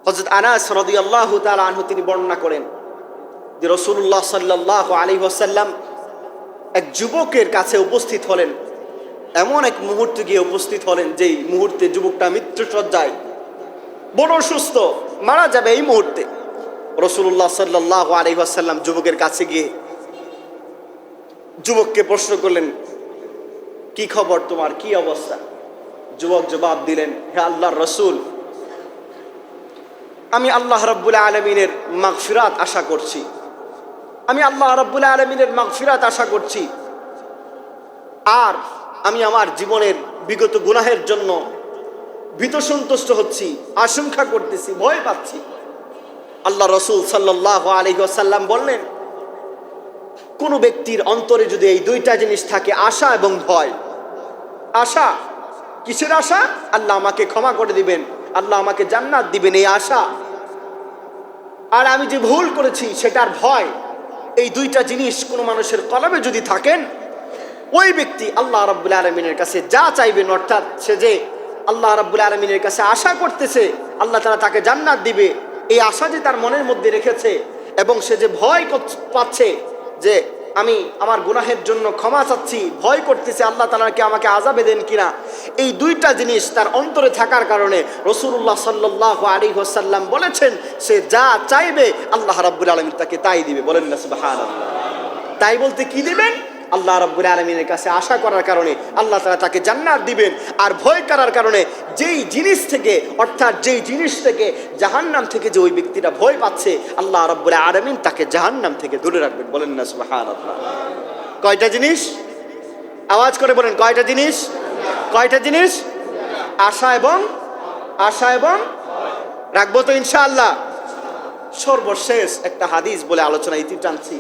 হযরত আনাস রাদিয়াল্লাহু তাআলা আনহু তিনি বর্ণনা করেন যে রাসূলুল্লাহ সাল্লাল্লাহু আলাইহি ওয়াসাল্লাম এক যুবকের কাছে উপস্থিত হলেন। এমন এক মুহূর্তে গিয়ে উপস্থিত হলেন যেই মুহূর্তে যুবকটা মৃত্যুসজ্জায়, বড় অসুস্থ, মারা যাবে এই মুহূর্তে। রাসূলুল্লাহ সাল্লাল্লাহু আলাইহি ওয়াসাল্লাম যুবকের কাছে গিয়ে যুবককে প্রশ্ন করলেন, কি খবর তোমার, কি অবস্থা? যুবক জবাব দিলেন, হে আল্লাহর রাসূল, আমি আল্লাহ রাব্বুল আলামিনের মাগফিরাত আশা করছি, আমি আল্লাহ রাব্বুল আলামিনের মাগফিরাত আশা করছি, আর আমি আমার জীবনের বিগত গুনাহের জন্য ভীত সন্তুষ্ট হচ্ছি, আশঙ্কা করতেছি, ভয় পাচ্ছি। আল্লাহ রাসূল সাল্লাল্লাহু আলাইহি ওয়াসাল্লাম বললেন, কোন ব্যক্তির অন্তরে যদি এই 2টা জিনিস থাকে, আশা এবং ভয়। আশা, কিসের আশা? আল্লাহ আমাকে ক্ষমা করে দিবেন, আল্লাহ আমাকে জান্নাত দিবেন, এই আশা। আর আমি যে ভুল করেছি সেটার ভয়। এই 2টা জিনিস কোন মানুষের কলবে যদি থাকেন, ওই ব্যক্তি আল্লাহ রাব্বুল আলামিনের কাছে যা চাইবেন, অর্থাৎ সে যে আল্লাহ রাব্বুল আলামিনের কাছে আশা করতেছে আল্লাহ তাআলা তাকে জান্নাত দিবে, এই আশা যে তার মনের মধ্যে রেখেছে, এবং সে যে ভয় পাচ্ছে যে আমি আমার গুনাহের জন্য ক্ষমা চাচ্ছি, ভয় করতেছে আল্লাহ তাআলা কি আমাকে আযাবে দেন কিনা, এই 2টা জিনিস তার অন্তরে থাকার কারণে রাসূলুল্লাহ সাল্লাল্লাহু আলাইহি ওয়াসাল্লাম বলেছেন, সে যা চাইবে আল্লাহ রাব্বুল আলামিন তাকে তাই দিবে। বলেন না সুবহানাল্লাহ। তাই বলতে কি দিবেন? আল্লাহ রাব্বুল আলামিনের কাছে আশা করার কারণে আল্লাহ তাআলা তাকে জান্নাত দিবেন, আর ভয় করার কারণে যেই জিনিস থেকে, অর্থাৎ যেই জিনিস থেকে জাহান্নাম থেকে যে ওই ব্যক্তিটা ভয় পাচ্ছে, আল্লাহ রাব্বুল আলামিন তাকে জাহান্নাম থেকে দূরে রাখবেন। বলেন না সুবহানাল্লাহ। কয়টা জিনিস? আওয়াজ করে বলেন, কয়টা জিনিস? কয়টা জিনিস? আশা এবং রাখবো তো ইনশাআল্লাহ। সর্বশেষ একটা হাদিস বলে আলোচনা ইতি টানছি।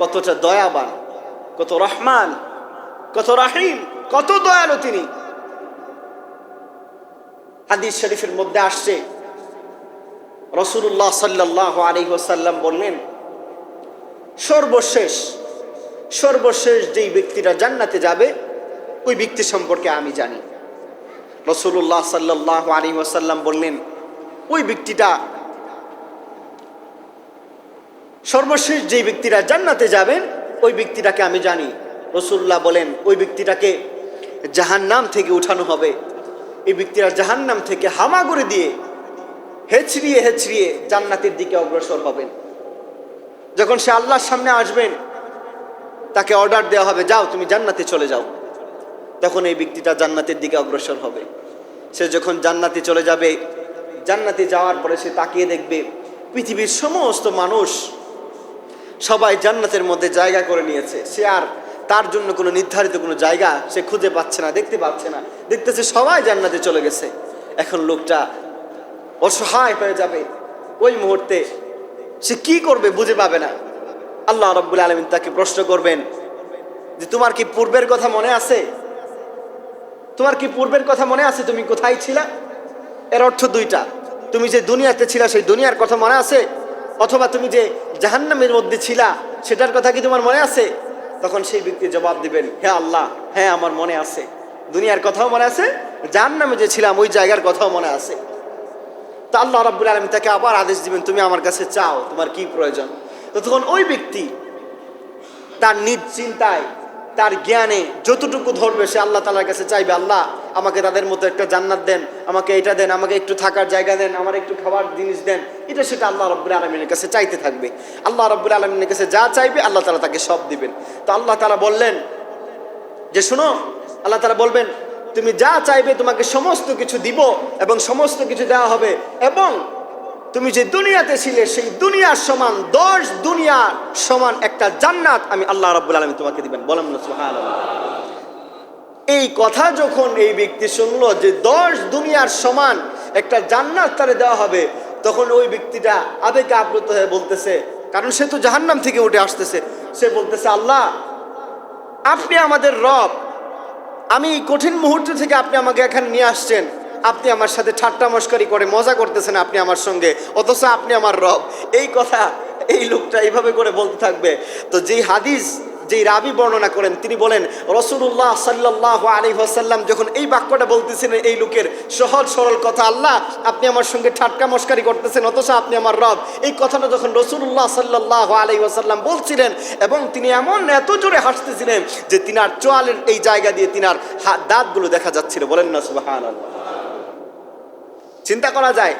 কতটা দয়াবান, কত রহমান, কত রাহিম, কত দয়ালু তিনি। হাদিস শরীফের মধ্যে আসছে, রাসূলুল্লাহ সাল্লাল্লাহু আলাইহি ওয়াসাল্লাম বললেন, সর্বশেষ যেই ব্যক্তিটা জান্নাতে যাবে ওই ব্যক্তি সম্পর্কে আমি জানি। রাসূলুল্লাহ সাল্লাল্লাহু আলাইহি ওয়াসাল্লাম বললেন, ওই ব্যক্তিটা, সর্বশেষ যেই ব্যক্তিরা জান্নাতে যাবেন ওই ব্যক্তিটাকে আমি জানি। রাসূলুল্লাহ বলেন, ওই ব্যক্তিটাকে জাহান্নাম থেকে উঠানো হবে। এই ব্যক্তিরা জাহান্নাম থেকে হামাগুড়ি দিয়ে হেঁচড়িয়ে জান্নাতের দিকে অগ্রসর হবেন। যখন সে আল্লাহর সামনে আসবেন, তাকে অর্ডার দেওয়া হবে, যাও তুমি জান্নাতে চলে যাও। তখন এই ব্যক্তিটা জান্নাতের দিকে অগ্রসর হবে। সে যখন জান্নাতে চলে যাবে, জান্নাতে যাওয়ার পরে সে তাকিয়ে দেখবে পৃথিবীর সমস্ত মানুষ সবাই জান্নাতের মধ্যে জায়গা করে নিয়েছে। সে আর তার জন্য কোনো নির্ধারিত কোনো জায়গা সে খুঁজে পাচ্ছে না, দেখতে পাচ্ছে না। দেখতেছে সবাই জান্নাতে চলে গেছে। এখন লোকটা অসহায় হয়ে যাবে। ওই মুহূর্তে সে কি করবে বুঝে পাবে না। আল্লাহ রাব্বুল আলামিন তাকে প্রশ্ন করবেন যে তোমার কি পূর্বের কথা মনে আছে? তোমার কি পূর্বের কথা মনে আছে? তুমি কোথায় ছিলা? এর অর্থ দুইটা, তুমি যে দুনিয়াতে ছিলা সেই দুনিয়ার কথা মনে আছে, অথবা তুমি যে জাহান্নামের মধ্যে ছিলা সেটার কথা কি তোমার মনে আছে? তখন সেই ব্যক্তি জবাব দিবেন, হে আল্লাহ, হ্যাঁ আমার মনে আছে, দুনিয়ার কথাও মনে আছে, জাহান্নামে যে ছিলাম ওই জায়গার কথাও মনে আছে। তো আল্লাহ রাব্বুল আলামিন তাকে আবার আদেশ দিবেন, তুমি আমার কাছে চাও, তোমার কি প্রয়োজন। তো তখন ওই ব্যক্তি তার নিজ চিন্তায়, তার জ্ঞানে যতটুকু ধরবে সে আল্লাহ তাআলার কাছে চাইবে, আল্লাহ আমাকে তাদের মতো একটা জান্নাত দেন, আমাকে এটা দেন, আমাকে একটু থাকার জায়গা দেন, আমার একটু খাবার জিনিস দেন। এটা সেটা আল্লাহ রাব্বুল আলামিনের কাছে চাইতে থাকবে। আল্লাহ রাব্বুল আলামিনের কাছে যা চাইবে আল্লাহ তাআলা তাকে সব দিবেন। তো আল্লাহ তাআলা বললেন যে শোনো, আল্লাহ তাআলা বলবেন তুমি যা চাইবে তোমাকে সমস্ত কিছু দিব এবং সমস্ত কিছু দেওয়া হবে, এবং তুমি যে দুনিয়াতে ছিলে সেই দুনিয়ার সমান 10 দুনিয়ার সমান একটা জান্নাত আমি আল্লাহ রাব্বুল আলামিন তোমাকে দিবেন। বলেন না সুবহানাল্লাহ। এই কথা যখন এই ব্যক্তি শুনলো যে 10 দুনিয়ার সমান একটা জান্নাত তারে দেওয়া হবে, তখন ওই ব্যক্তিটা আবেগে আপ্লুত হয়ে বলতেছে, কারণ সে তো জাহান্নাম থেকে উঠে আসতেছে, সে বলতেছে, আল্লাহ আপনি আমাদের রব, আমি এই কঠিন মুহূর্ত থেকে আপনি আমাকে এখানে নিয়ে আসছেন, আপনি আমার সাথে ঠাট্টা মশকরি করে মজা করতেছেন আপনি আমার সঙ্গে, অথচ আপনি আমার রব। এই কথা এই লোকটা এইভাবে করে বলতে থাকবে। তো যেই হাদিস যেই রাবি বর্ণনা করেন তিনি বলেন রাসূলুল্লাহ সাল্লাল্লাহু আলাইহি ওয়াসাল্লাম যখন এই বাক্যটা বলতেছিলেন এই লোকের সহজ সরল কথা, আল্লাহ আপনি আমার সঙ্গে ঠাট্টা মশকরি করতেছেন অথচ আপনি আমার রব, এই কথাটা যখন রাসূলুল্লাহ সাল্লাল্লাহু আলাইহি ওয়াসাল্লাম বলছিলেন এবং তিনি এত জোরে হাসতেছিলেন যে তিনার চোয়ালের এই জায়গা দিয়ে তিনার দাঁতগুলো দেখা যাচ্ছিল। বলেন না সুবহানাল্লাহ। চিন্তা করা যায়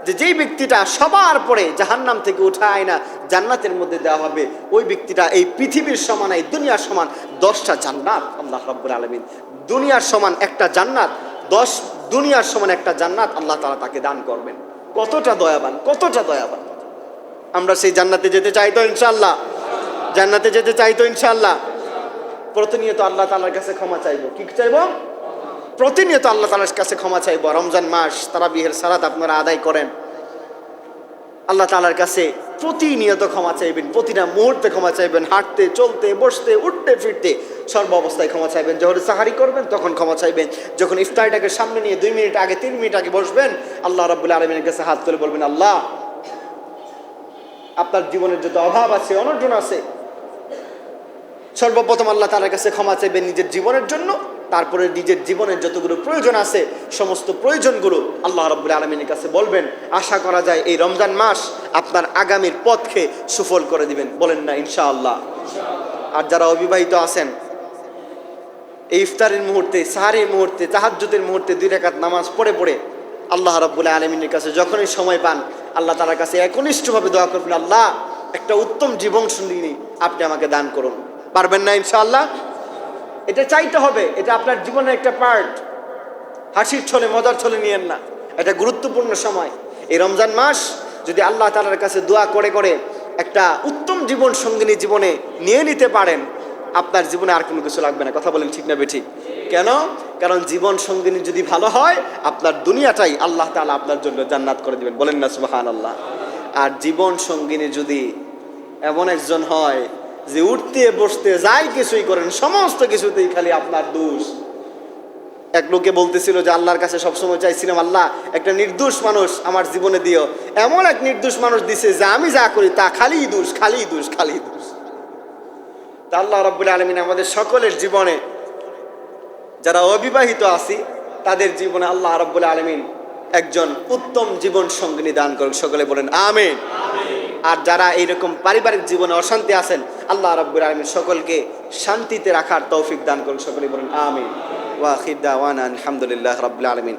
যে যেই ব্যক্তিটা সবার পরে জাহান্নাম থেকে উঠায় না জান্নাতের মধ্যে দেওয়া হবে, ওই ব্যক্তিটা এই পৃথিবীর সমান এই দুনিয়ার সমান 10টা জান্নাত আল্লাহ রাব্বুল আলামিন, দুনিয়ার সমান একটা জান্নাত, 10 দুনিয়ার সমান একটা জান্নাত আল্লাহ তাআলা তাকে দান করবেন। কতটা দয়াবান, কতটা দয়াবান। আমরা সেই জান্নাতে যেতে চাই তো ইনশাআল্লাহ? জান্নাতে যেতে চাই তো ইনশাআল্লাহ? প্রতিনিয়ত আল্লাহ তাআলার কাছে ক্ষমা চাইবো। কি চাইবো? প্রতিনিয়ত আল্লাহ তাআলার কাছে ক্ষমা চাইবো। রমজান মাস তারাবিহের সালাত আপনারা আদায় করেন, আল্লাহ তাআলার কাছে প্রতিনিয়ত ক্ষমা চাইবেন, প্রতিটা মুহূর্তে ক্ষমা চাইবেন, হাঁটতে চলতে বসতে উঠতে ফিরতে সর্ব অবস্থায় ক্ষমা চাইবেন। যখন সাহারি করবেন তখন ক্ষমা চাইবেন, যখন ইফতারটাকে সামনে নিয়ে 2 মিনিট আগে 3 মিনিট আগে বসবেন আল্লাহ রাব্বুল আলামিনের কাছে হাত তুলে বলবেন, আল্লাহ আপনার জীবনের যত অভাব আছে অনর্জন আছে সর্বপ্রথম আল্লাহ তাআলার কাছে ক্ষমা চাইবেন নিজের জীবনের জন্য, তারপরে নিজের জীবনের যতগুলো প্রয়োজন আছে সমস্ত প্রয়োজনগুলো আল্লাহ রাব্বুল আলামিনের কাছে বলবেন। আশা করা যায় এই রমজান মাস আপনার আগামীর পথকে সুফল করে দিবেন। বলেন না ইনশাআল্লাহ? আর যারা অবিবাহিত আছেন এই ইফতারের মুহূর্তে, সাহারির মুহূর্তে, তাহাজ্জুদের মুহূর্তে 2 রাকাত নামাজ পড়ে আল্লাহ রাব্বুল আলামিনের কাছে যখনই সময় পান আল্লাহ তাআলার কাছে একনিষ্ঠভাবে দোয়া করবেন, আল্লাহ একটা উত্তম জীবন সঙ্গিনী আপনি আমাকে দান করুন। পারবেন না ইনশাআল্লাহ? এটা চাইতে হবে, এটা আপনার জীবনের একটা পার্ট। হাসির ছলে মজার ছলে নিয়েন না, এটা গুরুত্বপূর্ণ সময়। এই রমজান মাস যদি আল্লাহ তাআলার কাছে দোয়া করে একটা উত্তম জীবন সঙ্গিনী জীবনে নিয়ে নিতে পারেন, আপনার জীবনে আর কোনো কিছু লাগবে না। কথা বলেন ঠিক না বেঠিক? কেন? কারণ জীবন সঙ্গিনী যদি ভালো হয় আপনার দুনিয়াটাই আল্লাহ তাআলা আপনার জন্য জান্নাত করে দিবেন। বলেন না সুবহানাল্লাহ? আর জীবন সঙ্গিনী যদি এমন একজন হয় যে উঠতে বসতে যাই কিছুই করেন সমস্ত কিছুতেই খালি আপনার দোষ। এক লোকে বলতেছিল যে আল্লাহর কাছে সবসময় চাইছিলাম, আল্লাহ একটা নির্দোষ মানুষ আমার জীবনে দিও। এমন এক নির্দোষ মানুষ দিছে যে আমি যা করি তা খালি দোষ, খালি দোষ, খালি দোষ। তা আল্লাহ রাব্বুল আলামিন আমাদের সকলের জীবনে, যারা অবিবাহিত আছি তাদের জীবনে আল্লাহ রাব্বুল আলামিন একজন উত্তম জীবন সঙ্গিনী দান করুন। সকলে বলেন আমিন। আর যারা এইরকম পারিবারিক জীবনে অশান্তি আছেন আল্লাহ রাব্বুল আলামিন সকলকে শান্তিতে রাখার তৌফিক দান করুন। সকলে বলেন আমিন। ওয়া আখির দাওয়ানা আলহামদুলিল্লাহি রাব্বিল আলামিন।